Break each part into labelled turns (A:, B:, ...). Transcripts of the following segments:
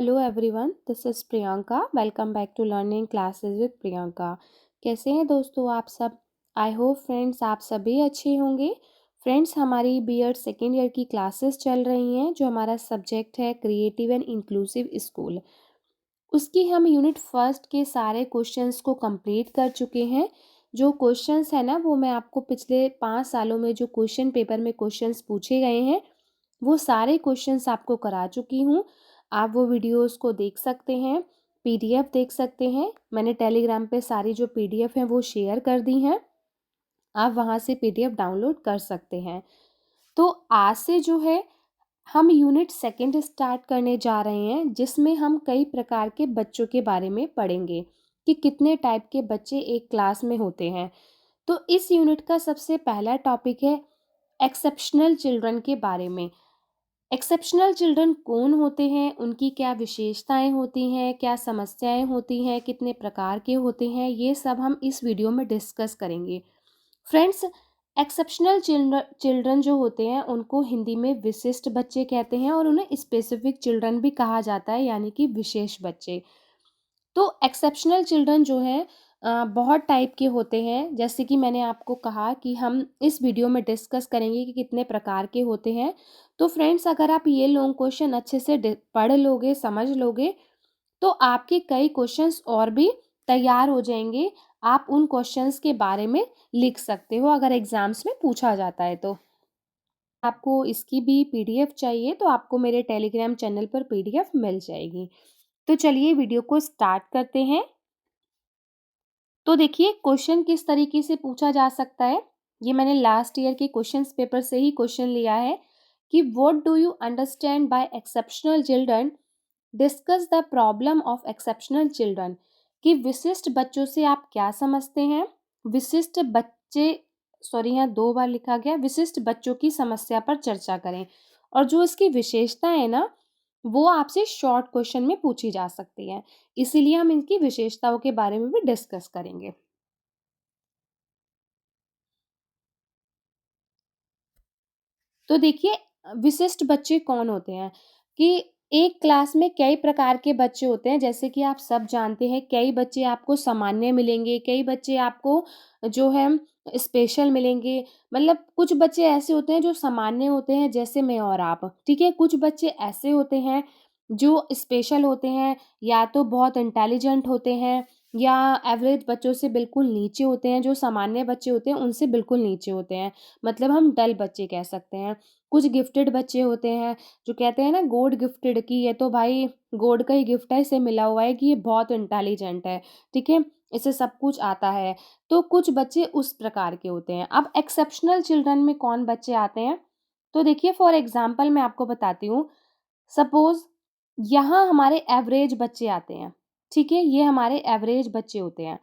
A: Hello everyone, this is Priyanka. Welcome back to learning classes with Priyanka. कैसे हैं दोस्तों आप सब? आई होप फ्रेंड्स आप सभी अच्छे होंगे। फ्रेंड्स, हमारी बीएड सेकेंड ईयर की क्लासेस चल रही हैं, जो हमारा सब्जेक्ट है क्रिएटिव एंड इंक्लूसिव स्कूल। उसकी हम यूनिट फर्स्ट के सारे क्वेश्चंस को कंप्लीट कर चुके हैं। जो क्वेश्चंस है ना, वो मैं आपको पिछले 5 सालों में जो क्वेश्चन पेपर में क्वेश्चंस पूछे गए हैं, वो सारे क्वेश्चंस आपको करा चुकी हूँ। आप वो वीडियोस को देख सकते हैं, पीडीएफ देख सकते हैं। मैंने टेलीग्राम पे सारी जो पीडीएफ हैं वो शेयर कर दी हैं। आप वहाँ से पीडीएफ डाउनलोड कर सकते हैं। तो आज से जो है हम यूनिट सेकंड स्टार्ट करने जा रहे हैं, जिसमें हम कई प्रकार के बच्चों के बारे में पढ़ेंगे कि कितने टाइप के बच्चे एक क्लास में होते हैं। तो इस यूनिट का सबसे पहला टॉपिक है एक्सेप्शनल चिल्ड्रन के बारे में। एक्सेप्शनल चिल्ड्रन कौन होते हैं, उनकी क्या विशेषताएं होती हैं, क्या समस्याएं होती हैं, कितने प्रकार के होते हैं, ये सब हम इस वीडियो में डिस्कस करेंगे। फ्रेंड्स, एक्सेप्शनल चिल्ड्रन जो होते हैं उनको हिंदी में विशिष्ट बच्चे कहते हैं और उन्हें स्पेसिफिक चिल्ड्रन भी कहा जाता है, यानी कि विशेष बच्चे। तो एक्सेप्शनल चिल्ड्रन जो हैं बहुत टाइप के होते हैं। जैसे कि मैंने आपको कहा कि हम इस वीडियो में डिस्कस करेंगे कि कितने प्रकार के होते हैं। तो फ्रेंड्स, अगर आप ये लॉन्ग क्वेश्चन अच्छे से पढ़ लोगे, समझ लोगे, तो आपके कई क्वेश्चंस और भी तैयार हो जाएंगे। आप उन क्वेश्चंस के बारे में लिख सकते हो अगर एग्जाम्स में पूछा जाता है तो। आपको इसकी भी पीडीएफ चाहिए तो आपको मेरे टेलीग्राम चैनल पर पीडीएफ मिल जाएगी। तो चलिए वीडियो को स्टार्ट करते हैं। तो देखिए, क्वेश्चन किस तरीके से पूछा जा सकता है। ये मैंने लास्ट ईयर के क्वेश्चन पेपर से ही क्वेश्चन लिया है कि what do you understand by exceptional children, discuss the problem of exceptional children. कि विशिष्ट बच्चों से आप क्या समझते हैं। विशिष्ट बच्चे, सॉरी यहाँ 2 बार लिखा गया, विशिष्ट बच्चों की समस्या पर चर्चा करें। और जो इसकी विशेषता है ना, वो आपसे शॉर्ट क्वेश्चन में पूछी जा सकती है, इसीलिए हम इनकी विशेषताओं के बारे में भी डिस्कस करेंगे। तो देखिए, विशिष्ट बच्चे कौन होते हैं कि एक क्लास में कई प्रकार के बच्चे होते हैं। जैसे कि आप सब जानते हैं, कई बच्चे आपको सामान्य मिलेंगे, कई बच्चे आपको जो है स्पेशल मिलेंगे। मतलब कुछ बच्चे ऐसे होते हैं जो सामान्य होते हैं, जैसे मैं और आप, ठीक है। कुछ बच्चे ऐसे होते हैं जो स्पेशल होते हैं, या तो बहुत इंटेलिजेंट होते हैं, या एवरेज बच्चों से बिल्कुल नीचे होते हैं। जो सामान्य बच्चे होते हैं उनसे बिल्कुल नीचे होते हैं, मतलब हम डल बच्चे कह सकते हैं। कुछ गिफ्टेड बच्चे होते हैं, जो कहते हैं ना गॉड गिफ्टेड, की ये तो भाई गॉड का ही गिफ्ट है, इसे मिला हुआ है कि ये बहुत इंटेलिजेंट है, ठीक है, इसे सब कुछ आता है। तो कुछ बच्चे उस प्रकार के होते हैं। अब एक्सेप्शनल चिल्ड्रन में कौन बच्चे आते हैं, तो देखिए फॉर एग्जाम्पल मैं आपको बताती हूँ। सपोज यहाँ हमारे एवरेज बच्चे आते हैं, ठीक है, ये हमारे एवरेज बच्चे होते हैं।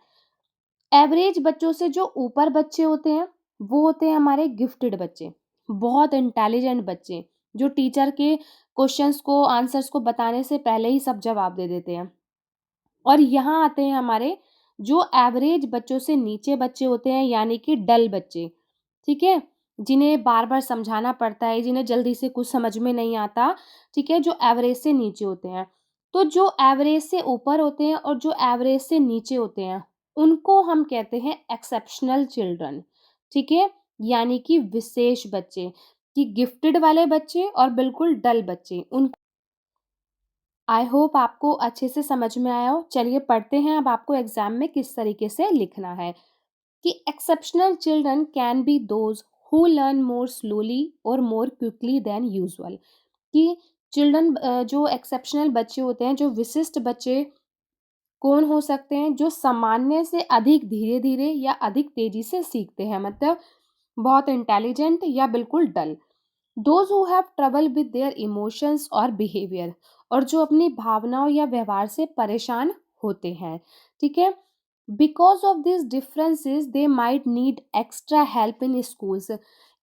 A: एवरेज बच्चों से जो ऊपर बच्चे होते हैं, वो होते हैं हमारे गिफ्टेड बच्चे, बहुत इंटेलिजेंट बच्चे, जो टीचर के क्वेश्चंस को, आंसर्स को बताने से पहले ही सब जवाब दे देते हैं। और यहाँ आते हैं हमारे जो एवरेज बच्चों से नीचे बच्चे होते हैं, यानी कि डल बच्चे, ठीक है, जिन्हें बार बार समझाना पड़ता है, जिन्हें जल्दी से कुछ समझ में नहीं आता, ठीक है, जो एवरेज से नीचे होते हैं। तो जो एवरेज से ऊपर होते हैं और जो एवरेज से नीचे होते हैं, उनको हम कहते हैं एक्सेप्शनल चिल्ड्रन, ठीक है, यानी कि विशेष बच्चे। कि गिफ्टेड वाले बच्चे और बिल्कुल डल बच्चे, उन आई होप आपको अच्छे से समझ में आया हो। चलिए पढ़ते हैं अब आपको एग्जाम में किस तरीके से लिखना है। कि exceptional children can be those who learn more slowly और मोर क्विकली देन यूजुअल। कि चिल्ड्रन, जो एक्सेप्शनल बच्चे होते हैं, जो विशिष्ट बच्चे कौन हो सकते हैं, जो सामान्य से अधिक धीरे धीरे या अधिक तेजी से सीखते हैं, मतलब बहुत इंटेलिजेंट या बिल्कुल dull. Those who have trouble with their emotions और बिहेवियर, और जो अपनी भावनाओं या व्यवहार से परेशान होते हैं, ठीक है। Because of this differences they might need extra help in schools.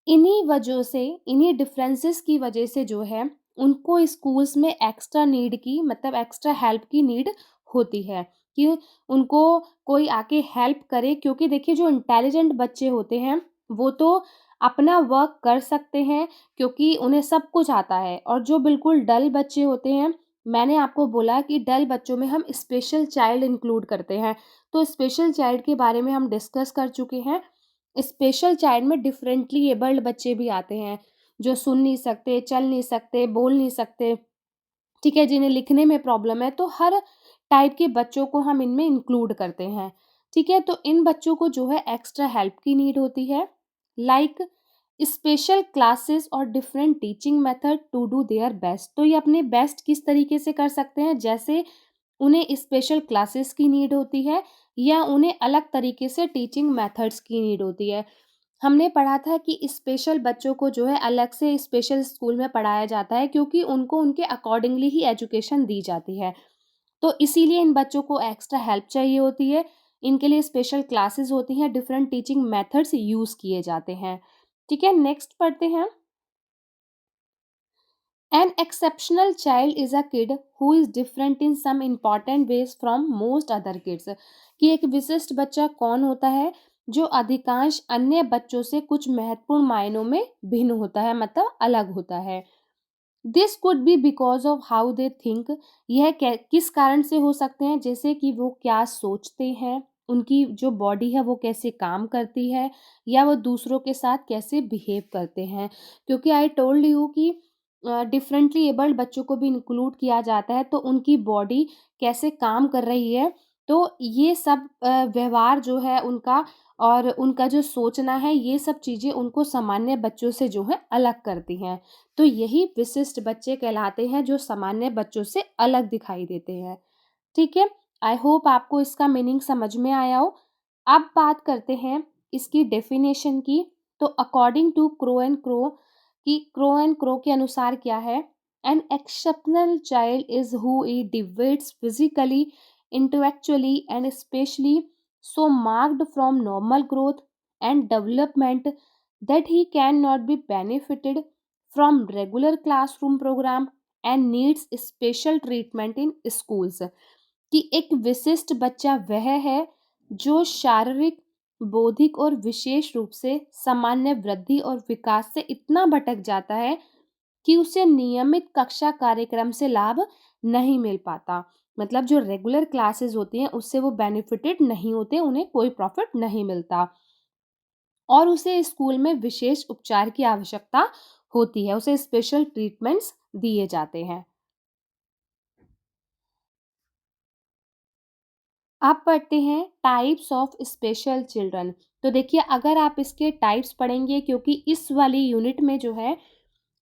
A: इन्हीं वजह से, इन्हीं डिफरेंसेस की वजह से जो है उनको स्कूल्स में एक्स्ट्रा नीड की, मतलब एक्स्ट्रा हेल्प की नीड होती है, कि उनको कोई आके हेल्प करे। क्योंकि देखिए, जो इंटेलिजेंट बच्चे होते हैं वो तो अपना वर्क कर सकते हैं, क्योंकि उन्हें सब कुछ आता है। और जो बिल्कुल डल बच्चे होते हैं मैंने आपको बोला कि डल बच्चों में हम स्पेशल चाइल्ड इंक्लूड करते हैं, तो स्पेशल चाइल्ड के बारे में हम डिस्कस कर चुके हैं। स्पेशल चाइल्ड में डिफरेंटली एबल्ड बच्चे भी आते हैं, जो सुन नहीं सकते, चल नहीं सकते, बोल नहीं सकते, ठीक है, जिन्हें लिखने में प्रॉब्लम है, तो हर टाइप के बच्चों को हम इनमें इंक्लूड करते हैं, ठीक है। तो इन बच्चों को जो है एक्स्ट्रा हेल्प की नीड होती है, लाइक स्पेशल क्लासेस और different teaching method to do their best. तो ये अपने बेस्ट किस तरीके से कर सकते हैं, जैसे उन्हें स्पेशल क्लासेस की नीड होती है या उन्हें अलग तरीके से टीचिंग मेथड्स की नीड होती है। हमने पढ़ा था कि स्पेशल बच्चों को जो है अलग से स्पेशल स्कूल में पढ़ाया जाता है, क्योंकि उनको उनके अकॉर्डिंगली ही एजुकेशन दी जाती है। तो इसीलिए इन बच्चों को एक्स्ट्रा हेल्प चाहिए होती है, इनके लिए स्पेशल क्लासेस होती हैं, डिफरेंट टीचिंग मेथड्स यूज़ किए जाते हैं। ठीक है, नेक्स्ट पढ़ते हैं। An exceptional child is a kid who is different in some important ways from most other kids. कि एक विशिष्ट बच्चा कौन होता है, जो अधिकांश अन्य बच्चों से कुछ महत्वपूर्ण मायनों में भिन्न होता है, मतलब अलग होता है। This could be because of how they think. यह किस कारण से हो सकते हैं, जैसे कि वो क्या सोचते हैं, उनकी जो बॉडी है वो कैसे काम करती है, या वो दूसरों के साथ कैसे बिहेव करते हैं। क्योंकि आई टोल्ड यू कि डिफरेंटली एबल्ड बच्चों को भी इंक्लूड किया जाता है, तो उनकी बॉडी कैसे काम कर रही है, तो ये सब व्यवहार जो है उनका और उनका जो सोचना है, ये सब चीज़ें उनको सामान्य बच्चों से जो है अलग करती हैं। तो यही विशिष्ट बच्चे कहलाते हैं, जो सामान्य बच्चों से अलग दिखाई देते हैं। ठीक है, आई होप आपको इसका मीनिंग समझ में आया हो। अब बात करते हैं इसकी डेफिनेशन की। तो according to Crow and Crow, कि क्रो एंड क्रो के अनुसार क्या है, an exceptional child is who he deviates physically, intellectually and specially so marked from normal growth and development that he cannot be benefited from regular classroom program and needs special treatment in schools। कि एक विशिष्ट बच्चा वह है जो शारीरिक, बौद्धिक और विशेष रूप से सामान्य वृद्धि और विकास से इतना भटक जाता है कि उसे नियमित कक्षा कार्यक्रम से लाभ नहीं मिल पाता। मतलब जो रेगुलर क्लासेस होती हैं उससे वो बेनिफिटेड नहीं होते, उन्हें कोई प्रॉफिट नहीं मिलता और उसे स्कूल में विशेष उपचार की आवश्यकता होती है, उसे स्पेशल ट्रीटमेंट्स दिए जाते हैं। आप पढ़ते हैं टाइप्स ऑफ स्पेशल चिल्ड्रन। तो देखिए, अगर आप इसके टाइप्स पढ़ेंगे, क्योंकि इस वाली यूनिट में जो है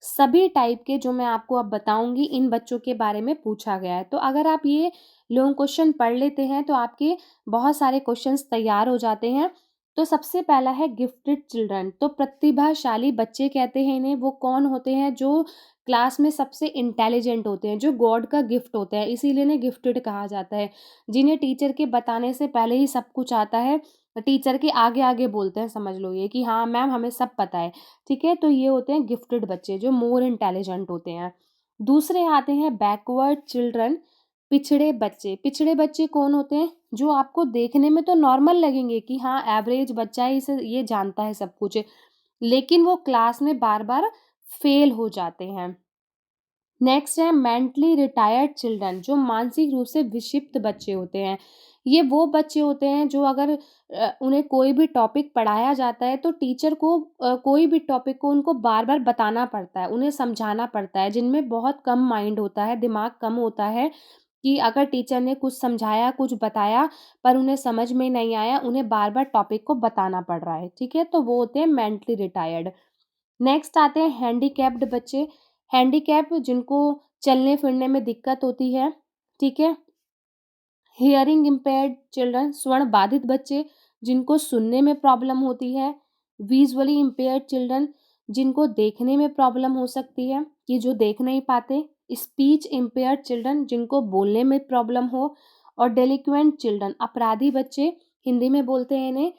A: सभी टाइप के जो मैं आपको अब बताऊंगी इन बच्चों के बारे में पूछा गया है। तो अगर आप ये लॉन्ग क्वेश्चन पढ़ लेते हैं तो आपके बहुत सारे क्वेश्चंस तैयार हो जाते हैं। तो सबसे पहला है गिफ्टेड चिल्ड्रन। तो प्रतिभाशाली बच्चे कहते हैं इन्हें। वो कौन होते हैं, जो क्लास में सबसे इंटेलिजेंट होते हैं, जो गॉड का गिफ्ट होता है, इसीलिए इन्हें गिफ्टेड कहा जाता है। जिन्हें टीचर के बताने से पहले ही सब कुछ आता है, टीचर के आगे आगे बोलते हैं, समझ लो ये कि हाँ मैम हमें सब पता है। ठीक है, तो ये होते हैं गिफ्टेड बच्चे, जो मोर इंटेलिजेंट होते हैं। दूसरे आते हैं बैकवर्ड चिल्ड्रन, पिछड़े बच्चे। पिछड़े बच्चे कौन होते हैं, जो आपको देखने में तो नॉर्मल लगेंगे कि हाँ एवरेज बच्चा ही इसे ये जानता है सब कुछ, लेकिन वो क्लास में बार बार फेल हो जाते हैं। नेक्स्ट है मेंटली रिटायर्ड चिल्ड्रन, जो मानसिक रूप से विक्षिप्त बच्चे होते हैं। ये वो बच्चे होते हैं जो अगर उन्हें कोई भी टॉपिक पढ़ाया जाता है तो टीचर को कोई भी टॉपिक को उनको बार बार बताना पड़ता है, उन्हें समझाना पड़ता है, जिनमें बहुत कम माइंड होता है, दिमाग कम होता है, कि अगर टीचर ने कुछ समझाया, कुछ बताया, पर उन्हें समझ में नहीं आया, उन्हें बार बार टॉपिक को बताना पड़ रहा है। ठीक है, तो वो होते हैं मेंटली रिटायर्ड। नेक्स्ट आते हैं हैंडीकैप्ड बच्चे। हैंडीकैप, जिनको चलने फिरने में दिक्कत होती है। ठीक है, हियरिंग इम्पेयर्ड चिल्ड्रन, स्वर्ण बाधित बच्चे, जिनको सुनने में प्रॉब्लम होती है। विजुअली इम्पेयर्ड चिल्ड्रन, जिनको देखने में प्रॉब्लम हो सकती है, कि जो देख नहीं पाते। स्पीच इम्पेयर्ड चिल्ड्रन, जिनको बोलने में प्रॉब्लम हो। और डेलिक्वेंट चिल्ड्रन, अपराधी बच्चे, हिंदी में बोलते हैं इन्हें।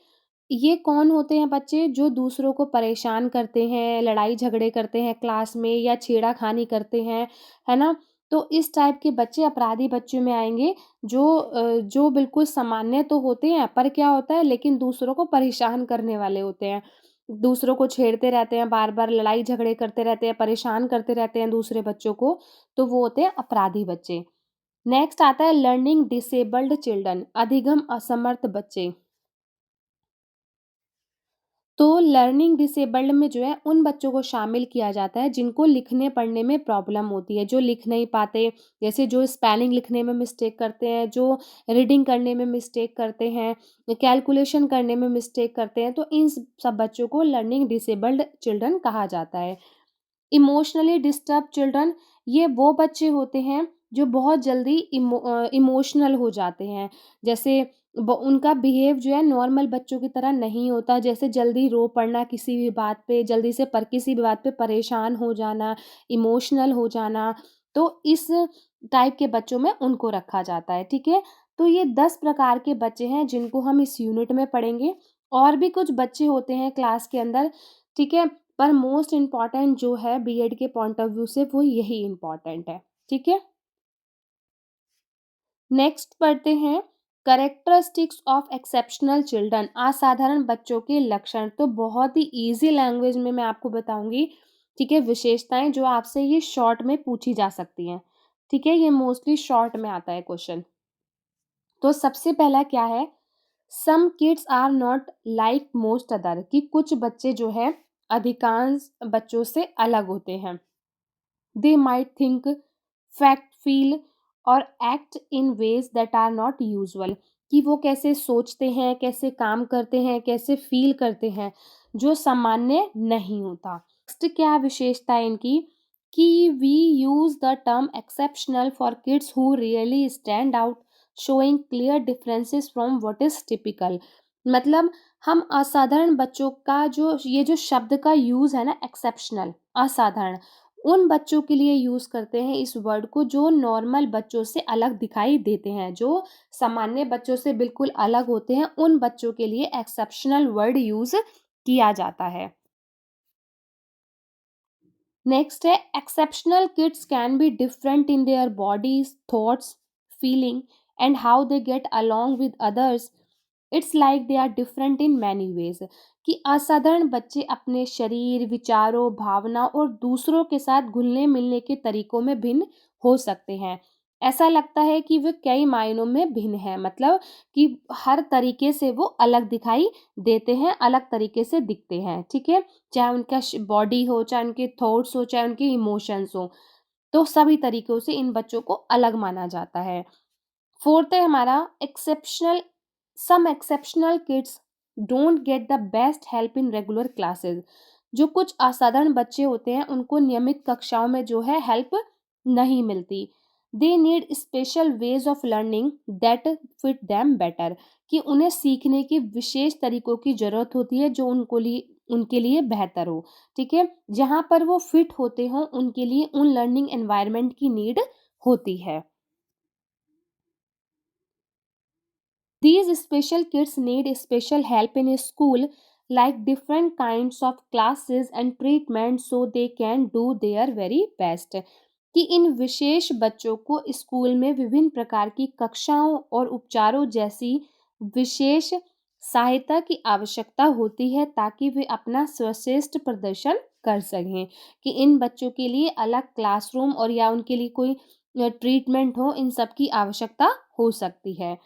A: ये कौन होते हैं बच्चे, जो दूसरों को परेशान करते हैं, लड़ाई झगड़े करते हैं क्लास में, या छेड़ाखानी करते हैं, है ना। तो इस टाइप के बच्चे अपराधी बच्चों में आएंगे, जो बिल्कुल सामान्य तो होते हैं, पर क्या होता है, लेकिन दूसरों को परेशान करने वाले होते हैं। दूसरों को छेड़ते रहते हैं, बार-बार लड़ाई झगड़े करते रहते हैं, परेशान करते रहते हैं दूसरे बच्चों को, तो वो होते हैं अपराधी बच्चे। नेक्स्ट आता है लर्निंग डिसेबल्ड चिल्ड्रन, अधिगम असमर्थ बच्चे। तो लर्निंग डिसेबल्ड में जो है उन बच्चों को शामिल किया जाता है जिनको लिखने पढ़ने में प्रॉब्लम होती है, जो लिख नहीं पाते, जैसे जो स्पेलिंग लिखने में मिस्टेक करते हैं, जो रीडिंग करने में मिस्टेक करते हैं, कैलकुलेशन करने में मिस्टेक करते हैं, तो इन सब बच्चों को लर्निंग डिसेबल्ड चिल्ड्रन कहा जाता है। इमोशनली डिस्टर्ब चिल्ड्रन, ये वो बच्चे होते हैं जो बहुत जल्दी इमोशनल हो जाते हैं। जैसे उनका बिहेव जो है नॉर्मल बच्चों की तरह नहीं होता, जैसे जल्दी रो पड़ना किसी भी बात पे, जल्दी से किसी भी बात पे परेशान हो जाना, इमोशनल हो जाना, तो इस टाइप के बच्चों में उनको रखा जाता है, ठीक है। तो ये 10 प्रकार के बच्चे हैं जिनको हम इस यूनिट में पढ़ेंगे। और भी कुछ बच्चे होते हैं क्लास के अंदर, ठीक है, पर मोस्ट इम्पॉर्टेंट जो है बीएड के पॉइंट ऑफ व्यू से वो यही इम्पॉर्टेंट है, ठीक है। नेक्स्ट पढ़ते हैं कैरेक्टरिस्टिक्स ऑफ एक्सेप्शनल चिल्ड्रन, असाधारण बच्चों के लक्षण। तो बहुत ही इजी लैंग्वेज में मैं आपको बताऊंगी, ठीक है, विशेषताएं जो आपसे ये शॉर्ट में पूछी जा सकती हैं, ठीक है, ये मोस्टली शॉर्ट में आता है क्वेश्चन। तो सबसे पहला क्या है, some kids are not like most other, कि कुछ बच्चे जो है अधिकांश बच्चों से अलग होते हैं। They might think, fact, feel और act in ways that are not usual, कि वो कैसे सोचते हैं, कैसे काम करते हैं, कैसे फील करते हैं, जो सामान्य नहीं होता। नेक्स्ट क्या विशेषता है इनकी, कि we use the term exceptional for kids who really stand out, showing clear differences from what is typical. मतलब हम असाधारण बच्चों का जो ये जो शब्द का यूज है ना, एक्सेप्शनल, असाधारण, उन बच्चों के लिए यूज़ करते हैं इस वर्ड को जो नॉर्मल बच्चों से अलग दिखाई देते हैं, जो सामान्य बच्चों से बिल्कुल अलग होते हैं, उन बच्चों के लिए एक्सेप्शनल वर्ड यूज़ किया जाता है। नेक्स्ट है exceptional kids can be different in their bodies, thoughts, feeling and how they get along with others. It's like they are different in many ways, कि असाधारण बच्चे अपने शरीर, विचारों, भावना और दूसरों के साथ घुलने मिलने के तरीकों में भिन्न हो सकते हैं। ऐसा लगता है कि वे कई मायनों में भिन्न हैं, मतलब कि हर तरीके से वो अलग दिखाई देते हैं, अलग तरीके से दिखते हैं, ठीक है, चाहे उनका बॉडी हो, चाहे उनके थॉट्स हो, चाहे उनके इमोशंस हो, तो सभी तरीकों से इन बच्चों को अलग माना जाता है। फोर्थ है हमारा exceptional, some exceptional kids don't get the best help in regular classes. जो कुछ असाधारण बच्चे होते हैं उनको नियमित कक्षाओं में जो है हेल्प नहीं मिलती। They need special ways of learning that fit them better, कि उन्हें सीखने की विशेष तरीकों की जरूरत होती है जो उनके लिए बेहतर हो, ठीक है, जहाँ पर वो फिट होते हों उनके लिए उन लर्निंग एनवायरनमेंट की नीड होती है। These special kids need special help in school, like different kinds of classes and treatment, so they can do their very best. कि इन विशेष बच्चों को स्कूल में विभिन्न प्रकार की कक्षाओं और उपचारों जैसी विशेष सहायता की आवश्यकता होती है ताकि वे अपना सर्वश्रेष्ठ प्रदर्शन कर सकें। कि इन बच्चों के लिए अलग क्लासरूम और या उनके लिए कोई ट्रीटमेंट हो, इन सब की आवश्यकता हो सकती है।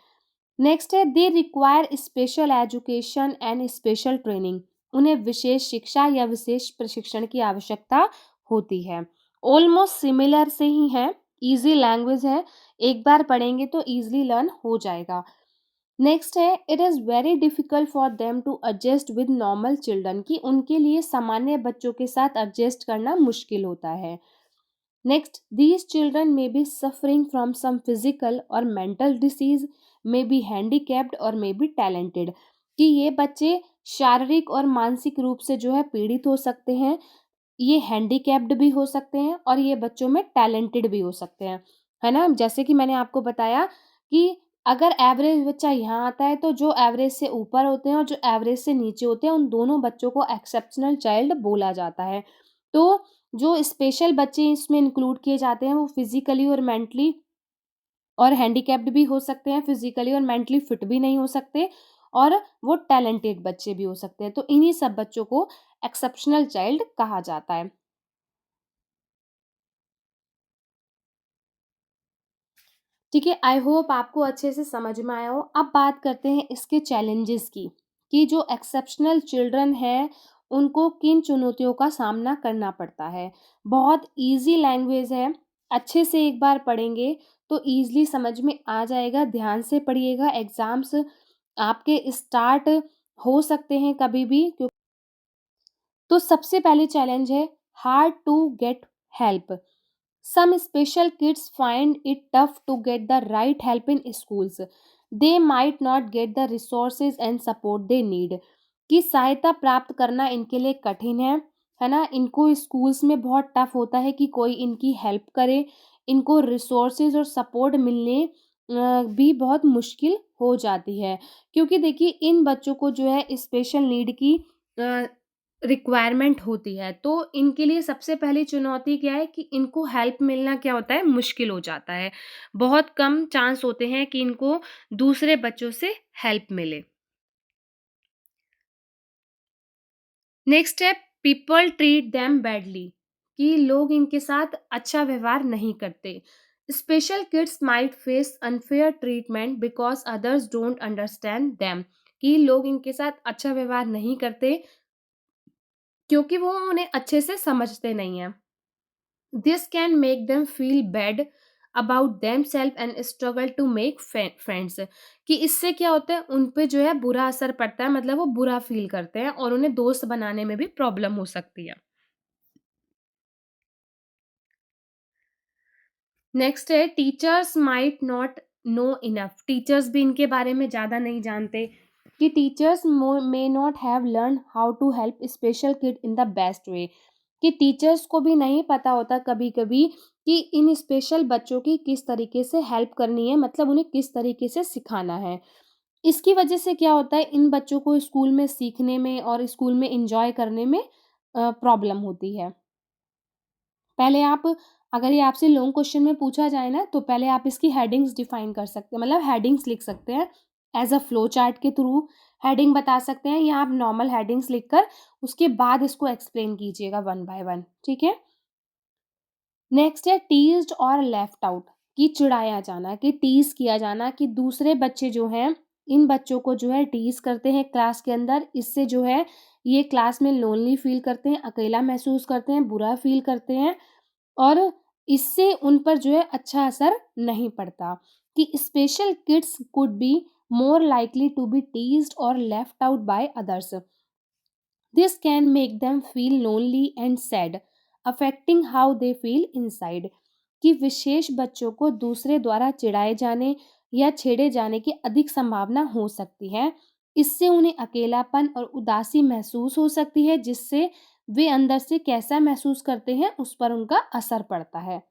A: नेक्स्ट है they require special education and special training, उन्हें विशेष शिक्षा या विशेष प्रशिक्षण की आवश्यकता होती है। ऑलमोस्ट सिमिलर से ही है, इजी लैंग्वेज है, एक बार पढ़ेंगे तो इजीली लर्न हो जाएगा। नेक्स्ट है it is very difficult for them to adjust with normal children, कि उनके लिए सामान्य बच्चों के साथ एडजस्ट करना मुश्किल होता है। Next, these children may be suffering from some physical or mental disease, may be handicapped or may be talented, कि ये बच्चे शारीरिक और मानसिक रूप से जो है पीड़ित हो सकते हैं, ये हैंडीकैप्ड भी हो सकते हैं और ये बच्चों में टैलेंटेड भी हो सकते हैं, है ना। जैसे कि मैंने आपको बताया कि अगर एवरेज बच्चा यहाँ आता है तो जो एवरेज से ऊपर होते हैं और जो एवरेज से नीचे होते हैं उन दोनों बच्चों को एक्सेप्शनल चाइल्ड बोला जाता है। तो जो स्पेशल बच्चे इसमें इंक्लूड किए जाते हैं वो फिजिकली और मेंटली और हैंडीकैप्ड भी हो सकते हैं, फिजिकली और मेंटली फिट भी नहीं हो सकते, और वो टैलेंटेड बच्चे भी हो सकते हैं। तो इन्हीं सब बच्चों को एक्सेप्शनल चाइल्ड कहा जाता है। ठीक है, आई होप आपको अच्छे से समझ में आया हो। अब बात करते हैं इसके चैलेंजेस की, कि जो एक्सेप्शनल चिल्ड्रन हैं, उनको किन चुनौतियों का सामना करना पड़ता है। बहुत ईज़ी लैंग्वेज है, अच्छे से एक बार पढ़ेंगे तो ईज़िली समझ में आ जाएगा। ध्यान से पढ़िएगा, एग्ज़ाम्स आपके स्टार्ट हो सकते हैं कभी भी। तो सबसे पहले चैलेंज है hard to get help. Some special kids find it tough to get the right help in schools. They might not get the resources and support they need. कि सहायता प्राप्त करना इनके लिए कठिन है ना? इनको स्कूल्स में बहुत टफ होता है कि कोई इनकी हेल्प करे, इनको रिसोर्सेज और सपोर्ट मिलने भी बहुत मुश्किल हो जाती है। क्योंकि देखिए इन बच्चों को जो है स्पेशल नीड की अ, रिक्वायरमेंट होती है, तो इनके लिए सबसे पहली चुनौती क्या है कि इनको हेल्प मिलना क्या होता है, मुश्किल हो जाता है। बहुत कम चांस होते हैं कि इनको दूसरे बच्चों से हेल्प मिले। नेक्स्ट है पीपल ट्रीट देम बैडली, कि लोग इनके साथ अच्छा व्यवहार नहीं करते। Special kids might face unfair treatment because others don't understand them, कि लोग इनके साथ अच्छा व्यवहार नहीं करते क्योंकि वो उन्हें अच्छे से समझते नहीं हैं। This can make them feel bad about themselves and struggle to make friends। कि इससे क्या होता है, उन पे जो है बुरा असर पड़ता है, मतलब वो बुरा फील करते हैं और उन्हें दोस्त बनाने में भी प्रॉब्लम हो सकती है। नेक्स्ट है teachers might not know enough. Teachers भी इनके बारे में ज़्यादा नहीं जानते, कि teachers may not have learn how to help special kid in the best way. कि टीचर्स को भी नहीं पता होता कभी कभी कि इन स्पेशल बच्चों की किस तरीके से हेल्प करनी है, मतलब उन्हें किस तरीके से सिखाना है। इसकी वजह से क्या होता है, इन बच्चों को स्कूल में सीखने में और स्कूल में इंजॉय करने में प्रॉब्लम होती है। पहले आप, अगर ये आपसे लॉन्ग क्वेश्चन में पूछा जाए ना, तो पहले आप इसकी हेडिंग्स डिफाइन कर सकते हैं, मतलब हेडिंग्स लिख सकते हैं। एज अ फ्लो चार्ट के थ्रू हेडिंग बता सकते हैं, या आप नॉर्मल हेडिंग्स लिखकर उसके बाद इसको एक्सप्लेन कीजिएगा वन बाय वन। ठीक है। नेक्स्ट है टीज्ड और लेफ्ट आउट, कि चिढ़ाया जाना, कि टीज किया जाना, कि दूसरे बच्चे जो हैं, इन बच्चों को जो है टीज करते हैं क्लास के अंदर। इससे जो है ये क्लास में लोनली फील करते हैं, अकेला महसूस करते हैं, बुरा फील करते हैं, और इससे उन पर जो है अच्छा असर नहीं पड़ता। कि special kids could be more likely to be teased और left out by others. This can make them feel lonely and sad, affecting how they feel inside. कि विशेष बच्चों को दूसरे द्वारा चिढ़ाए जाने या छेड़े जाने की अधिक संभावना हो सकती है। इससे उन्हें अकेलापन और उदासी महसूस हो सकती है, जिससे वे अंदर से कैसा महसूस करते हैं उस पर उनका असर पड़ता है।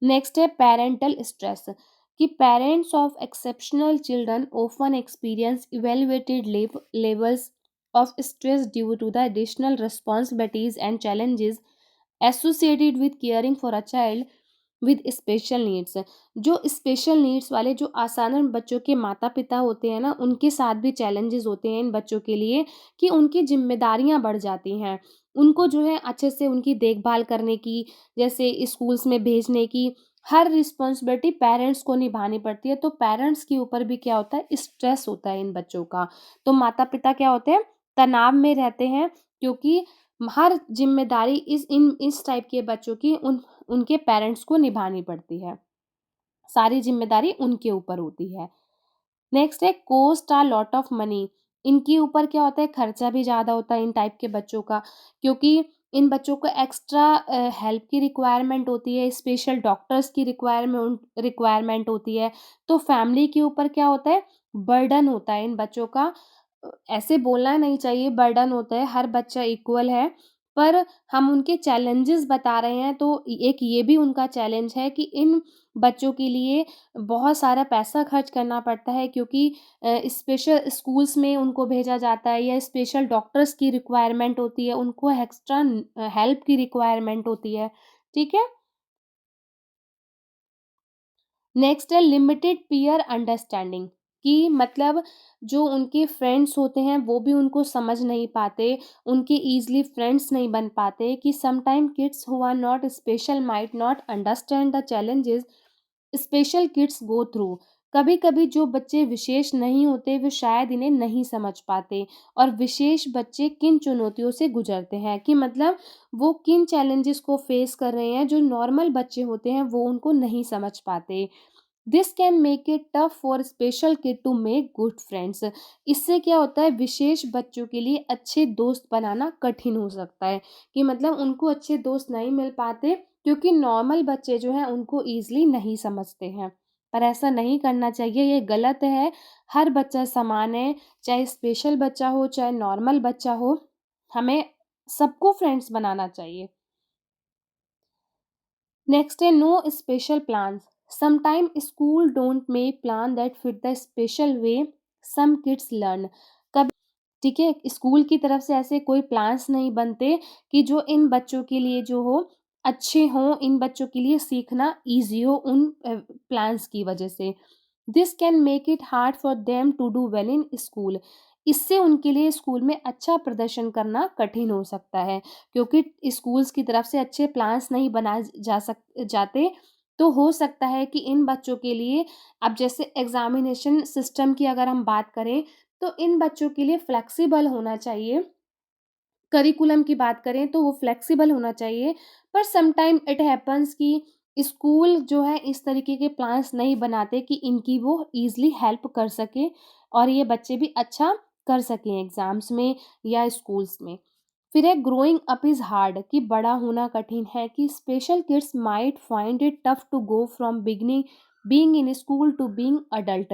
A: नेक्स्ट है पेरेंटल स्ट्रेस, कि parents of exceptional children often experience evaluated levels of stress due to the additional responsibilities and challenges associated with caring for a child with special needs. जो स्पेशल नीड्स वाले जो असाधारण बच्चों के माता पिता होते हैं ना, उनके साथ भी चैलेंजेस होते हैं इन बच्चों के लिए, कि उनकी जिम्मेदारियां बढ़ जाती हैं। उनको जो है अच्छे से उनकी देखभाल करने की, जैसे स्कूल्स में भेजने की, हर रिस्पॉन्सिबिलिटी पेरेंट्स को निभानी पड़ती है। तो पेरेंट्स के ऊपर भी क्या होता है, स्ट्रेस होता है इन बच्चों का। तो माता पिता क्या होते हैं, तनाव में रहते हैं, क्योंकि हर जिम्मेदारी इस टाइप के बच्चों की उनके पेरेंट्स को निभानी पड़ती है। सारी ज़िम्मेदारी उनके ऊपर होती है। नेक्स्ट है cost a lot of money. इनके ऊपर क्या होता है, खर्चा भी ज़्यादा होता है इन टाइप के बच्चों का, क्योंकि इन बच्चों को एक्स्ट्रा हेल्प की रिक्वायरमेंट होती है, स्पेशल डॉक्टर्स की रिक्वायरमेंट होती है। तो फैमिली के ऊपर क्या होता है, बर्डन होता है इन बच्चों का। ऐसे बोलना नहीं चाहिए बर्डन होता है, हर बच्चा इक्वल है, पर हम उनके चैलेंजेस बता रहे हैं। तो एक ये भी उनका चैलेंज है कि इन बच्चों के लिए बहुत सारा पैसा खर्च करना पड़ता है, क्योंकि स्पेशल स्कूल्स में उनको भेजा जाता है, या स्पेशल डॉक्टर्स की रिक्वायरमेंट होती है, उनको एक्स्ट्रा हेल्प की रिक्वायरमेंट होती है। ठीक है। नेक्स्ट है लिमिटेड पीयर अंडरस्टैंडिंग, कि मतलब जो उनके फ्रेंड्स होते हैं वो भी उनको समझ नहीं पाते, उनके ईज़िली फ्रेंड्स नहीं बन पाते, कि sometime kids who are not special might not understand the challenges special kids go through. कभी-कभी जो बच्चे विशेष नहीं होते वो शायद इन्हें नहीं समझ पाते, और विशेष बच्चे किन चुनौतियों से गुज़रते हैं, कि मतलब वो किन चैलेंजेस को फेस कर रहे हैं जो नॉर्मल बच्चे होते हैं वो उनको नहीं समझ पाते। This can make it tough for special kid to make good friends. इससे क्या होता है, विशेष बच्चों के लिए अच्छे दोस्त बनाना कठिन हो सकता है, कि मतलब उनको अच्छे दोस्त नहीं मिल पाते, क्योंकि नॉर्मल बच्चे जो हैं उनको ईज़िली नहीं समझते हैं। पर ऐसा नहीं करना चाहिए, ये गलत है। हर बच्चा समान है, चाहे स्पेशल बच्चा हो, चाहे नॉर्मल बच्चा हो, हमें सबको फ्रेंड्स बनाना चाहिए। नेक्स्ट है no special plans. Sometime school don't make plan that fit the special way some kids learn. कभी, ठीक है, स्कूल की तरफ से ऐसे कोई प्लान्स नहीं बनते कि जो इन बच्चों के लिए जो हो अच्छे हों, इन बच्चों के लिए सीखना ईज़ी हो उन प्लान्स की वजह से। This can make it hard for them to do well in school. इससे उनके लिए स्कूल में अच्छा प्रदर्शन करना कठिन हो सकता है, क्योंकि स्कूल्स की तरफ से अच्छे प्लान्स नहीं बनाए जाते, तो हो सकता है कि इन बच्चों के लिए, अब जैसे एग्ज़ामिनेशन सिस्टम की अगर हम बात करें, तो इन बच्चों के लिए फ्लेक्सिबल होना चाहिए। करिकुलम की बात करें तो वो फ्लेक्सिबल होना चाहिए, पर सम टाइम इट हैपन्स कि स्कूल जो है इस तरीके के प्लान्स नहीं बनाते कि इनकी वो ईज़िली हेल्प कर सकें, और ये बच्चे भी अच्छा कर सकें एग्ज़ाम्स में या स्कूल्स में। फिर है ग्रोइंग अप इज़ हार्ड, कि बड़ा होना कठिन है, कि special kids might find it tough to go from beginning being in school to being adult.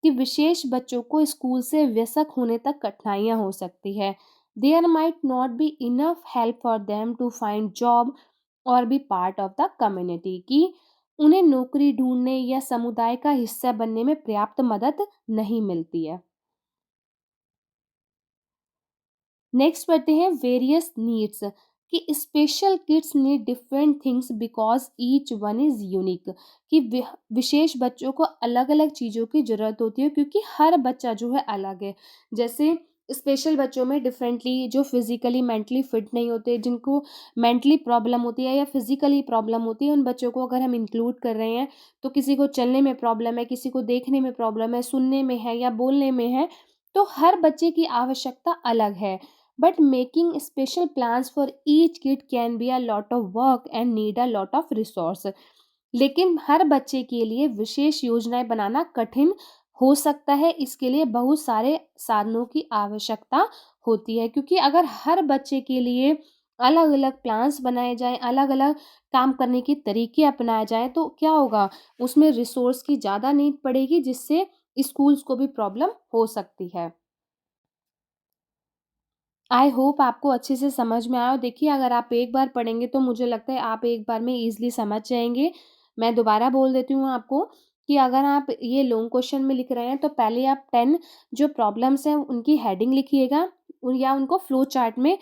A: कि विशेष बच्चों को स्कूल से वयस्क होने तक कठिनाइयाँ हो सकती है। There might not be enough help for them to find job और be part of the community, कि उन्हें नौकरी ढूँढने या समुदाय का हिस्सा बनने में पर्याप्त मदद नहीं मिलती है। नेक्स्ट पढ़ते हैं वेरियस नीड्स, कि special kids need different things because each one is unique. कि विशेष बच्चों को अलग अलग चीज़ों की ज़रूरत होती है, क्योंकि हर बच्चा जो है अलग है। जैसे स्पेशल बच्चों में डिफरेंटली जो फिजिकली मेंटली फिट नहीं होते, जिनको मेंटली प्रॉब्लम होती है या फिजिकली प्रॉब्लम होती है, उन बच्चों को अगर हम इंक्लूड कर रहे हैं, तो किसी को चलने में प्रॉब्लम है, किसी को देखने में प्रॉब्लम है, सुनने में है या बोलने में है, तो हर बच्चे की आवश्यकता अलग है। But making special plans for each kid can be a lot of work and need a lot of resource. लेकिन हर बच्चे के लिए विशेष योजनाएं बनाना कठिन हो सकता है, इसके लिए बहुत सारे साधनों की आवश्यकता होती है, क्योंकि अगर हर बच्चे के लिए अलग अलग प्लान्स बनाए जाएं, अलग अलग काम करने के तरीके अपनाए जाएं, तो क्या होगा, उसमें रिसोर्स की ज़्यादा नीड पड़ेगी, जिससे स्कूल्स को भी प्रॉब्लम हो सकती है। आई होप आपको अच्छे से समझ में आया हो। देखिए, अगर आप एक बार पढ़ेंगे तो मुझे लगता है आप एक बार में ईज़िली समझ जाएँगे। मैं दोबारा बोल देती हूँ आपको, कि अगर आप ये लॉन्ग क्वेश्चन में लिख रहे हैं तो पहले आप 10 जो प्रॉब्लम्स हैं उनकी हेडिंग लिखिएगा, या उनको फ्लो चार्ट में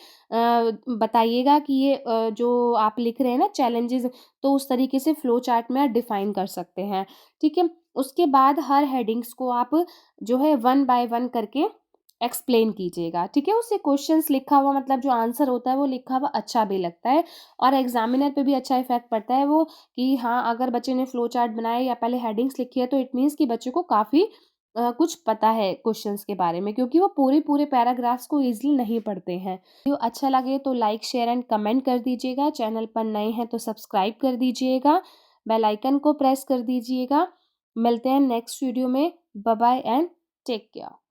A: बताइएगा कि ये जो आप लिख रहे हैं ना चैलेंजेज़, तो उस तरीके से फ्लो चार्ट में आप डिफ़ाइन कर सकते हैं। ठीक है? उसके बाद हर हेडिंग्स को आप जो है वन बाय वन करके एक्सप्लेन कीजिएगा, ठीक है? उससे क्वेश्चंस लिखा हुआ, मतलब जो आंसर होता है वो लिखा हुआ अच्छा भी लगता है, और एग्ज़ामिनर पे भी अच्छा इफ़ेक्ट पड़ता है वो, कि हाँ, अगर बच्चे ने फ्लो चार्ट बनाया या पहले हेडिंग्स लिखी है, तो इट मीन्स कि बच्चे को काफ़ी कुछ पता है क्वेश्चंस के बारे में, क्योंकि वो पूरे-पूरे पैराग्राफ्स को ईज़िली नहीं पढ़ते हैं। वीडियो अच्छा लगे तो लाइक, शेयर एंड कमेंट कर दीजिएगा। चैनल पर नए हैं तो सब्सक्राइब कर दीजिएगा। बेल आइकन को प्रेस कर दीजिएगा। मिलते हैं नेक्स्ट वीडियो में। Bye bye and take care.